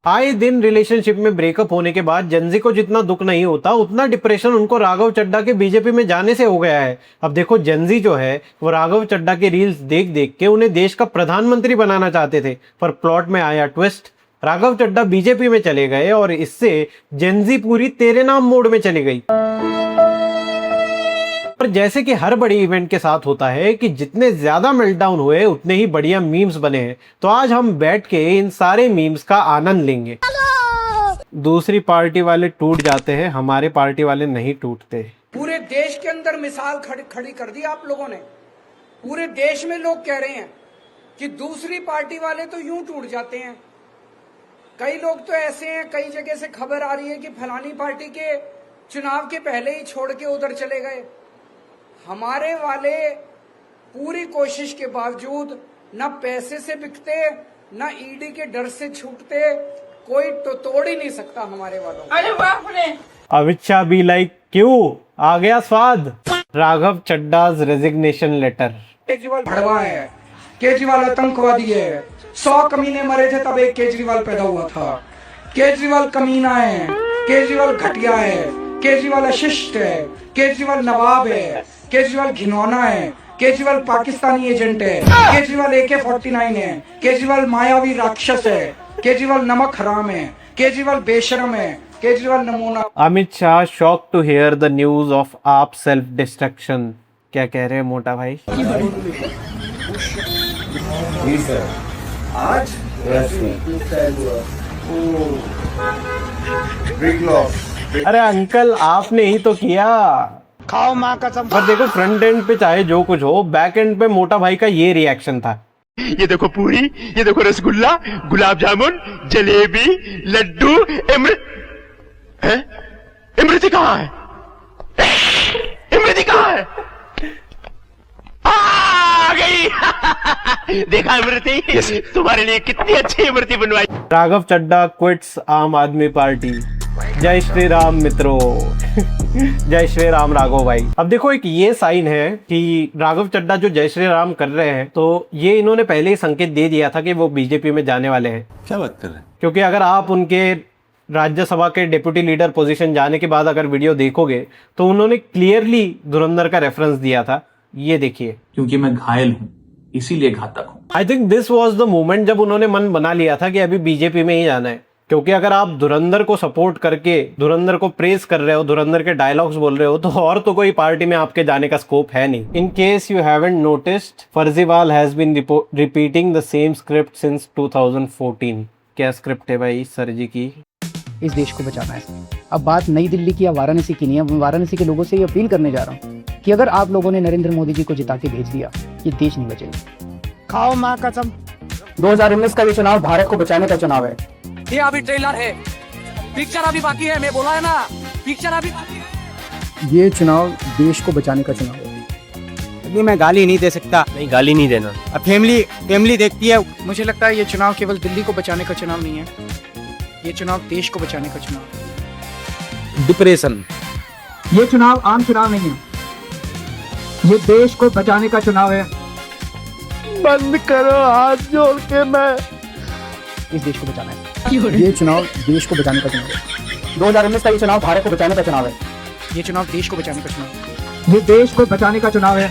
आए दिन रिलेशनशिप में ब्रेकअप होने के बाद जेनजी को जितना दुख नहीं होता उतना डिप्रेशन उनको राघव चड्ढा के बीजेपी में जाने से हो गया है। अब देखो जेनजी जो है वो राघव चड्ढा के रील्स देख देख के उन्हें देश का प्रधानमंत्री बनाना चाहते थे, पर प्लॉट में आया ट्विस्ट, राघव चड्ढा बीजेपी में चले गए और इससे जेनजी पूरी तेरे नाम मोड में चली गई। पर जैसे कि हर बड़ी इवेंट के साथ होता है कि जितने ज्यादा मेल्टडाउन हुए उतने ही बढ़िया मीम्स बने हैं, तो आज हम बैठ के इन सारे मीम्स का आनंद लेंगे। दूसरी पार्टी वाले टूट जाते हैं, हमारे पार्टी वाले नहीं टूटते। पूरे देश के अंदर मिसाल खड़ी कर दी आप लोगों ने। पूरे देश में लोग कह रहे हैं कि दूसरी पार्टी वाले तो यूं टूट जाते हैं। कई लोग तो ऐसे हैं, कई जगह से खबर आ रही है कि फलानी पार्टी के चुनाव के पहले ही छोड़ के उधर चले गए। हमारे वाले पूरी कोशिश के बावजूद न पैसे से बिकते न ईडी के डर से छूटते, कोई तो तोड़ ही नहीं सकता हमारे वालों। अरे बाप रे। अमित शाह भी लाइक क्यों आ गया स्वाद। Raghav Chadha's resignation letter. केजरीवाल भड़वा है, केजरीवाल आतंकवादी है, 100 कमीने मरे थे तब एक केजरीवाल पैदा हुआ था। केजरीवाल कमीना है, केजरीवाल घटिया है, केजरीवाल अशिष्ट है, केजरीवाल नवाब है, केजरीवाल घिनौना है, केजरीवाल पाकिस्तानी एजेंट है, केजरीवाल AK-49 है, केजरीवाल मायावी राक्षस है, केजरीवाल नमक हराम है, केजरीवाल बेशरम है, केजरीवाल नमूना। Amit Shah shock to hear the news of AAP self destruction. क्या कह रहे हैं मोटा भाई? आज अरे अंकल आपने ही तो किया। खाओ माँ कसम। पर देखो फ्रंट एंड पे चाहे जो कुछ हो, बैक एंड पे मोटा भाई का ये रिएक्शन था। ये देखो पूरी, ये देखो रसगुल्ला, गुलाब जामुन, जलेबी, लड्डू, इमरती कहाँ है? इमरती कहाँ है? आ गई। देखा इमरती? तुम्हारे लिए कितनी अच्छी इमरती बनवाई। राघव चड्ढा क्विट्स आम आदमी पार्टी। जय श्री राम मित्रों। जय श्री राम राघव भाई। अब देखो एक ये साइन है कि राघव चड्ढा जो जय श्री राम कर रहे हैं, तो ये इन्होंने पहले ही संकेत दे दिया था कि वो बीजेपी में जाने वाले हैं। क्या बात कर रहे हैं? क्योंकि अगर आप उनके राज्यसभा के डिप्टी लीडर पोजीशन जाने के बाद अगर वीडियो देखोगे तो उन्होंने क्लियरली धुरंधर का रेफरेंस दिया था। ये देखिए, क्योंकि मैं घायल हूं इसीलिए घातक हूं। I think this was the moment जब उन्होंने मन बना लिया था कि अभी बीजेपी में ही जाना है। क्योंकि अगर आप धुरंधर को सपोर्ट करके धुरंधर को प्रेस कर रहे हो, धुरंधर के डायलॉग्स बोल रहे हो, तो और तो कोई पार्टी में आपके जाने का स्कोप है नहीं। In case you haven't noticed, Farziwal has been repeating the same script since 2014। क्या स्क्रिप्ट है भाई सर जी की? इस देश को बचाना है। अब बात नई दिल्ली की या वाराणसी की नहीं है, मैं वाराणसी के लोगों से ये अपील करने जा रहा हूँ कि अगर आप लोगों ने नरेंद्र मोदी जी को जिता के भेज दिया, ये देश नहीं बचेगा। खाओ माँ कसम। 2019 का ये चुनाव भारत को बचाने का चुनाव है। ये अभी ट्रेलर है, पिक्चर अभी बाकी है। मैं बोला है ना, पिक्चर अभी बाकी है। ये चुनाव देश को बचाने का चुनाव है। नहीं, मैं गाली नहीं दे सकता। नहीं, गाली नहीं देना। अब फैमिली देखती है। मुझे लगता है ये चुनाव केवल दिल्ली को बचाने का चुनाव नहीं है, ये चुनाव देश को बचाने का चुनाव है। डिप्रेशन। ये चुनाव आम चुनाव नहीं है, ये देश को बचाने का चुनाव है। बंद करो हाथ जोड़ के, मैं इस देश को बचाना है। ये चुनाव देश को बचाने का चुनाव है। 2019 का ये चुनाव भारत को बचाने का चुनाव है। ये चुनाव देश को बचाने का चुनाव है। ये देश को बचाने का चुनाव है।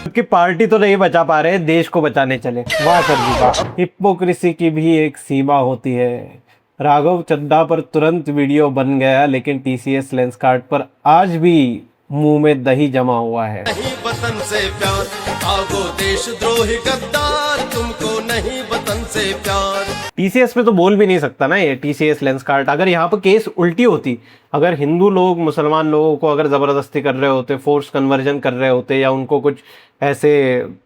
कि पार्टी तो नहीं बचा पा रहे, देश को बचाने चले। वाह सर जी वाह। हिपोक्रेसी की भी एक सीमा होती है। राघव चड्ढा पर तुरंत वीडियो बन गया, लेकिन TCS लेंसकार्ट पर आज भी मुंह में दही जमा हुआ है। नहीं वतन से प्यार, भागो देशद्रोही गद्दार, तुमको नहीं वतन से प्यार। TCS में तो बोल भी नहीं सकता ना ये TCS लेंसकार्ट। अगर यहाँ पर केस उल्टी होती, अगर हिंदू लोग मुसलमान लोगों को अगर जबरदस्ती कर रहे होते, फोर्स कन्वर्जन कर रहे होते, या उनको कुछ ऐसे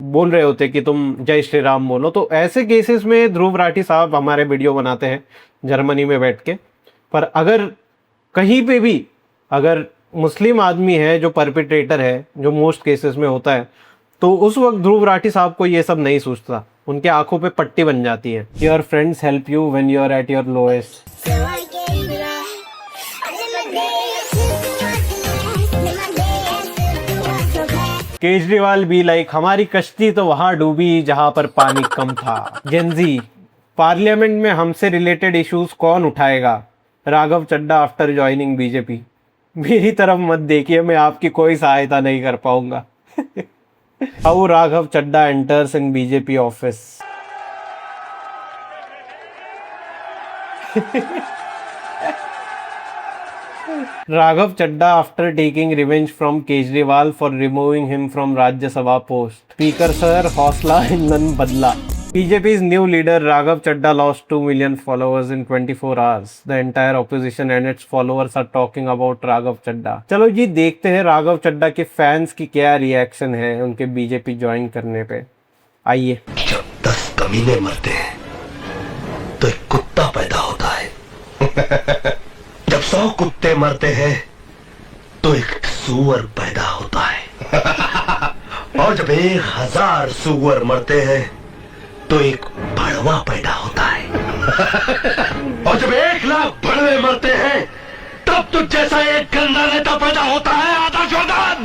बोल रहे होते कि तुम जय श्री राम बोलो, तो ऐसे केसेस में ध्रुव राठी साहब हमारे वीडियो बनाते हैं जर्मनी में बैठ के। पर अगर कहीं पे भी अगर मुस्लिम आदमी है जो परपिट्रेटर है, जो मोस्ट केसेस में होता है, तो उस वक्त ध्रुव राठी साहब को ये सब नहीं सोचता, उनके आंखों पे पट्टी बन जाती है। Your friends help you when you are at your lowest. Kejriwal भी लाइक हमारी कश्ती तो वहां डूबी जहां पर पानी कम था। जेनजी, पार्लियामेंट में हमसे रिलेटेड इश्यूज कौन उठाएगा? राघव चड्डा आफ्टर ज्वाइनिंग बीजेपी। मेरी तरफ मत देखिए, मैं आपकी कोई सहायता नहीं कर पाऊंगा। How Raghav Chadda enters in BJP office. Raghav Chadda after taking revenge from Kejriwal for removing him from Rajya Sabha post. Speaker sir, हौसला ईंधन बदला। BJP's new leader Raghav Chadda lost 2 million followers in 24 hours. The entire opposition and its followers are talking about Raghav Chadda. चलो जी देखते हैं राघव चड्डा के fans की क्या reaction है उनके बीजेपी ज्वाइन करने पे। आइए। जब 10 कमीने मरते हैं तो एक कुत्ता पैदा होता है। जब 100 कुत्ते मरते हैं तो एक सूअर पैदा होता है। और जब 1000 सूअर मरते हैं तो एक भड़वा पैदा होता है। और जब 1 लाख भड़वे मरते हैं तब तो जैसा एक गंदा नेता पैदा होता है आधा जोरदान।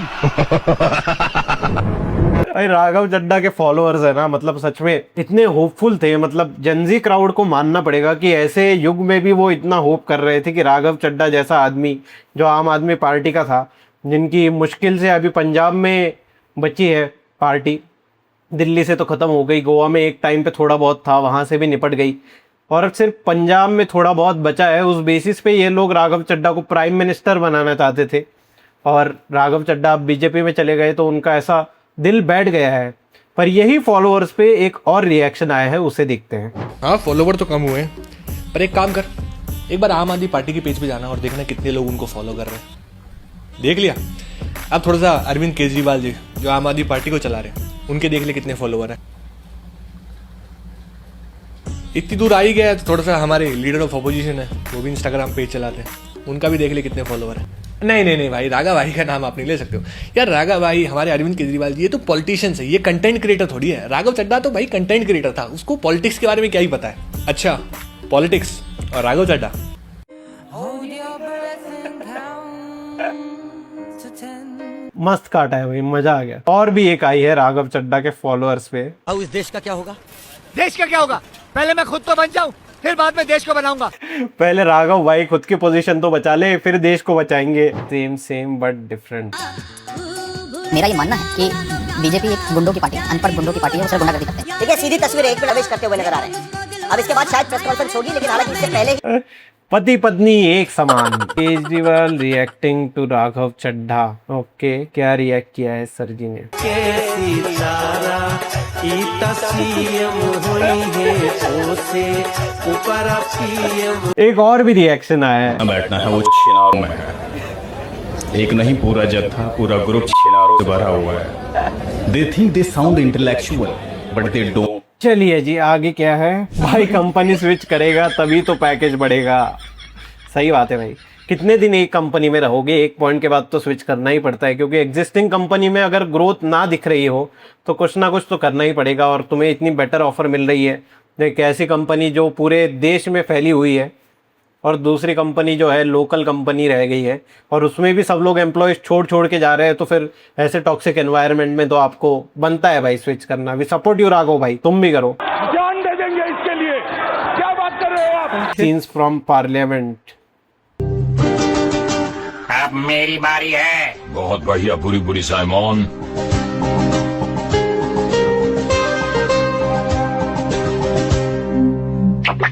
भाई राघव चड्डा के फॉलोअर्स है ना, मतलब सच में इतने होपफुल थे, मतलब जनजी क्राउड को मानना पड़ेगा कि ऐसे युग में भी वो इतना होप कर रहे थे कि राघव चड्डा जैसा आदमी जो आम आदमी पार्टी का था, जिनकी मुश्किल से अभी पंजाब में बची है पार्टी, दिल्ली से तो ख़त्म हो गई, गोवा में एक टाइम पे थोड़ा बहुत था, वहाँ से भी निपट गई, और अब सिर्फ पंजाब में थोड़ा बहुत बचा है। उस बेसिस पे ये लोग राघव चड्डा को प्राइम मिनिस्टर बनाना चाहते थे, और राघव चड्डा अब बीजेपी में चले गए तो उनका ऐसा दिल बैठ गया है। पर यही फॉलोअर्स पे एक और रिएक्शन आया है, उसे देखते हैं। हाँ, फॉलोवर तो कम हुए हैं, पर एक काम कर, एक बार आम आदमी पार्टी के पेज पे जाना और देखना कितने लोग उनको फॉलो कर रहे हैं। देख लिया? अब थोड़ा सा अरविंद केजरीवाल जी जो आम आदमी पार्टी को चला रहे हैं, उनके देख ले कितने फॉलोवर हैं। इतनी दूर आ ही गया है तो थोड़ा सा हमारे लीडर ऑफ अपोजिशन है, वो भी इंस्टाग्राम पेज चलाते हैं, उनका भी देख ले कितने फॉलोवर हैं। नहीं भाई, राघव भाई का नाम आप नहीं ले सकते हो यार। राघव भाई, हमारे अरविंद केजरीवाल जी, ये तो पॉलिटिशियंस है, ये कंटेंट क्रिएटर थोड़ी है। राघव चड्डा तो भाई कंटेंट क्रिएटर था, उसको पॉलिटिक्स के बारे में क्या ही पता है। अच्छा, पॉलिटिक्स और राघव चड्डा। मस्त काटा है भाई, मजा आ गया। और भी एक आई है राघव चड्डा के फॉलोअर्स पे। अब इस देश का क्या होगा? देश का क्या होगा? पहले मैं खुद तो बन जाऊं, फिर बाद में देश को बनाऊंगा। पहले राघव भाई खुद की पोजीशन तो बचा ले, फिर देश को बचाएंगे। Same but different. मेरा ये मानना है कि बीजेपी एक गुंडों की पार्टी है, अनपढ़ गुंडों की पार्टी है, उसे गुंडागर्दी करते हैं। ठीक है, सीधी तस्वीर एक पे प्रवेश करते हुए नजर आ रहे हैं। अब इसके बाद शायद प्रेस कॉन्फ्रेंस होगी, लेकिन हालांकि इससे पहले पति पत्नी एक समान। Kejriwal reacting to Raghav Chaddha. Okay, क्या रिएक्ट किया है सर जी ने? एक और भी रिएक्शन आया है। बैठना है वो छिनारों में है, एक नहीं पूरा जत्था, पूरा ग्रुप छिनारों से भरा हुआ है। They think they sound intellectual, but they don't. चलिए जी, आगे क्या है? भाई कंपनी स्विच करेगा तभी तो पैकेज बढ़ेगा। सही बात है भाई, कितने दिन एक कंपनी में रहोगे? एक पॉइंट के बाद तो स्विच करना ही पड़ता है, क्योंकि एग्जिस्टिंग कंपनी में अगर ग्रोथ ना दिख रही हो तो कुछ ना कुछ तो करना ही पड़ेगा। और तुम्हें इतनी बेटर ऑफर मिल रही है, एक ऐसी कंपनी जो पूरे देश में फैली हुई है, और दूसरी कंपनी जो है लोकल कंपनी रह गई है, और उसमें भी सब लोग एम्प्लॉयज छोड़ के जा रहे हैं, तो फिर ऐसे टॉक्सिक एनवायरनमेंट में तो आपको बनता है भाई स्विच करना। वी सपोर्ट यू राघव भाई, तुम भी करो, जान दे देंगे इसके लिए। क्या बात कर रहे हो आप? Scenes from parliament. अब मेरी बारी है। बहुत बढ़िया, बुरी बुरी साइमन।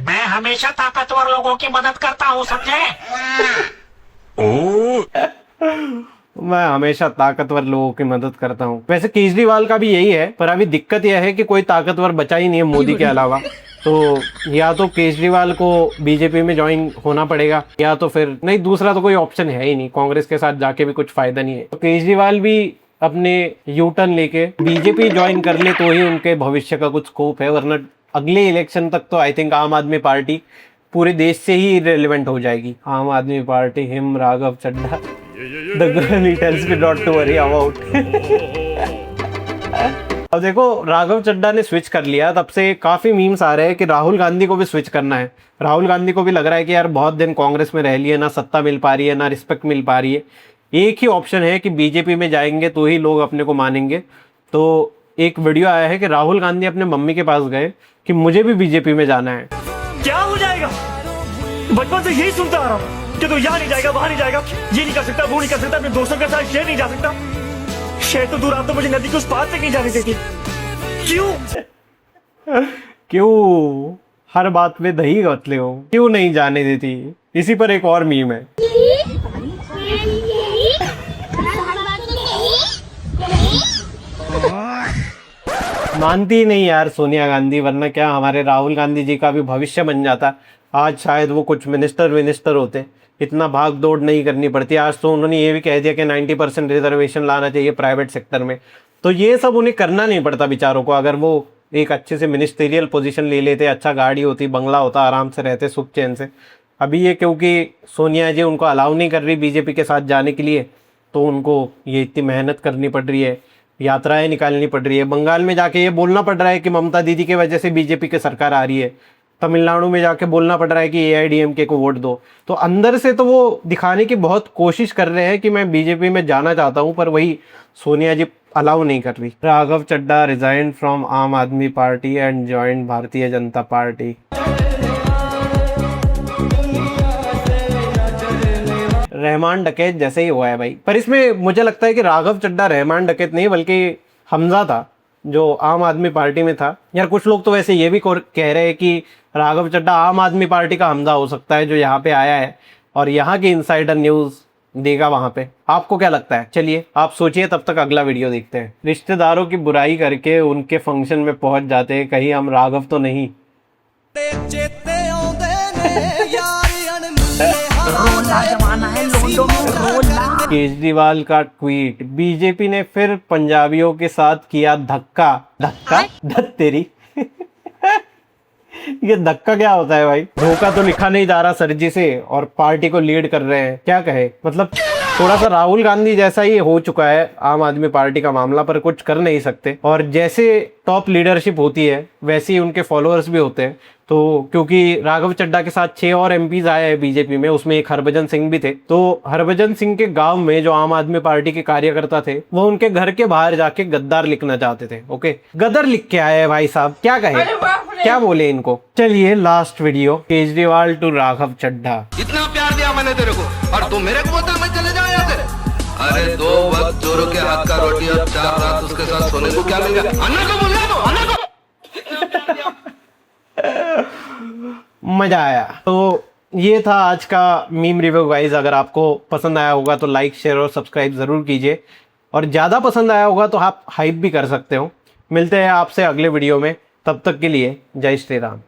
मैं हमेशा ताकतवर लोगों की मदद करता हूँ, समझे? मैं हमेशा ताकतवर लोगों की मदद करता हूँ। वैसे केजरीवाल का भी यही है, पर अभी दिक्कत यह है कि कोई ताकतवर बचा ही नहीं है मोदी के अलावा। तो या तो केजरीवाल को बीजेपी में ज्वाइन होना पड़ेगा, या तो फिर नहीं, दूसरा तो कोई ऑप्शन है ही नहीं। कांग्रेस के साथ जाके भी कुछ फायदा नहीं है। तो केजरीवाल भी अपने यू टर्न लेके बीजेपी ज्वाइन कर ले तो ही उनके भविष्य का कुछ स्कोप है, वरना अगले इलेक्शन तक तो आई थिंक आम आदमी पार्टी पूरे देश से ही इरेलेवेंट हो जाएगी। Aam Aadmi Party, him, Raghav Chaddha, the girl he tells me not to worry about. अब देखो, राघव चड्ढा ने स्विच कर लिया, तब से काफी मीम्स आ रहे हैं कि राहुल गांधी को भी स्विच करना है। राहुल गांधी को भी लग रहा है कि यार बहुत दिन कांग्रेस में रह लिए, ना सत्ता मिल पा रही है, ना रिस्पेक्ट मिल पा रही है, एक ही ऑप्शन है कि बीजेपी में जाएंगे तो ही लोग अपने को मानेंगे। तो एक वीडियो आया है कि राहुल गांधी अपने मम्मी के पास गए कि मुझे भी बीजेपी में जाना है। क्या हो जाएगा? बचपन से यही सुनता आ रहा हूँ कि तू यहाँ नहीं जाएगा, वहां नहीं जाएगा, ये नहीं कर सकता, वो नहीं कर सकता, अपने दोस्तों के साथ शेर नहीं जा सकता। शेर तो दूर, आप तो मुझे नदी के उस पार तक नहीं जाने देती। क्यों हर बात में दही गतले हो, क्यों नहीं जाने देती? इसी पर एक और मीम है। मानती नहीं यार सोनिया गांधी, वरना क्या हमारे राहुल गांधी जी का भी भविष्य बन जाता। आज शायद वो कुछ मिनिस्टर होते, इतना भाग दौड़ नहीं करनी पड़ती। आज तो उन्होंने ये भी कह दिया कि 90% रिजर्वेशन लाना चाहिए प्राइवेट सेक्टर में, तो ये सब उन्हें करना नहीं पड़ता बेचारों को। अगर वो एक अच्छे से मिनिस्टेरियल पोजीशन ले लेते, अच्छा गाड़ी होती, बंगला होता, आराम से रहते सुख चैन से। अभी ये क्योंकि सोनिया जी उनको अलाउ नहीं कर रही बीजेपी के साथ जाने के लिए, तो उनको ये इतनी मेहनत करनी पड़ रही है, यात्राएं निकालनी पड़ रही है। बंगाल में जाके ये बोलना पड़ रहा है कि ममता दीदी की वजह से बीजेपी की सरकार आ रही है। तमिलनाडु में जाके बोलना पड़ रहा है कि AIDMK को वोट दो। तो अंदर से तो वो दिखाने की बहुत कोशिश कर रहे हैं कि मैं बीजेपी में जाना चाहता हूं, पर वही सोनिया जी अलाउ नहीं कर रही। राघव चड्ढा रिजाइन फ्रॉम आम Aadmi party and joint Bharatiya Janata party. Rahman डकैत जैसे ही हुआ है भाई, पर इसमें मुझे लगता है कि राघव चड्ढा रहमान डकैत नहीं बल्कि हमजा था जो आम आदमी पार्टी में था। यार कुछ लोग तो वैसे ये भी कह रहे हैं कि राघव चड्ढा आम आदमी पार्टी का हमजा हो सकता है जो यहाँ पे आया है और यहाँ की इनसाइडर न्यूज देगा वहां पे। आपको क्या लगता है? चलिए आप सोचिए, तब तक अगला वीडियो देखते हैं। रिश्तेदारों की बुराई करके उनके फंक्शन में पहुंच जाते हैं, कहीं हम राघव तो नहीं। केजरीवाल का ट्वीट, बीजेपी ने फिर पंजाबियों के साथ किया धक्का। धत तेरी ये धक्का क्या होता है भाई? धोखा तो लिखा नहीं जा रहा सर जी से और पार्टी को लीड कर रहे हैं, क्या कहे? मतलब थोड़ा सा राहुल गांधी जैसा ही हो चुका है आम आदमी पार्टी का मामला, पर कुछ कर नहीं सकते। और जैसे टॉप लीडरशिप होती है वैसे ही उनके फॉलोअर्स भी होते हैं। तो क्योंकि राघव चड्ढा के साथ 6 और MPs आए हैं बीजेपी में, उसमें एक हरभजन सिंह भी थे। तो हरभजन सिंह के गांव में जो आम आदमी पार्टी के कार्यकर्ता थे वो उनके घर के बाहर जाके गद्दार लिखना चाहते थे। ओके, गदर लिख के आए हैं भाई साहब, क्या कहे, क्या बोले इनको। चलिए last video, Kejriwal to Raghav Chaddha. इतना प्यार दिया मैंने तेरे को और तू मेरे को बोलता मैं चले जाओ यहाँ से। अरे 2 वक्त चोरों के हाथ का रोटी और 4 रात उसके साथ सोने को क्या मिल गया? अन्ना को बोल रहा तो अन्ना को। मजा आया। तो ये था आज का मीम रिव्यू गाइज। अगर आपको पसंद आया होगा तो लाइक शेयर और सब्सक्राइब जरूर कीजिए, और ज़्यादा पसंद आया होगा तो आप हाइप भी कर सकते हो। मिलते हैं आपसे अगले वीडियो में, तब तक के लिए जय श्री राम।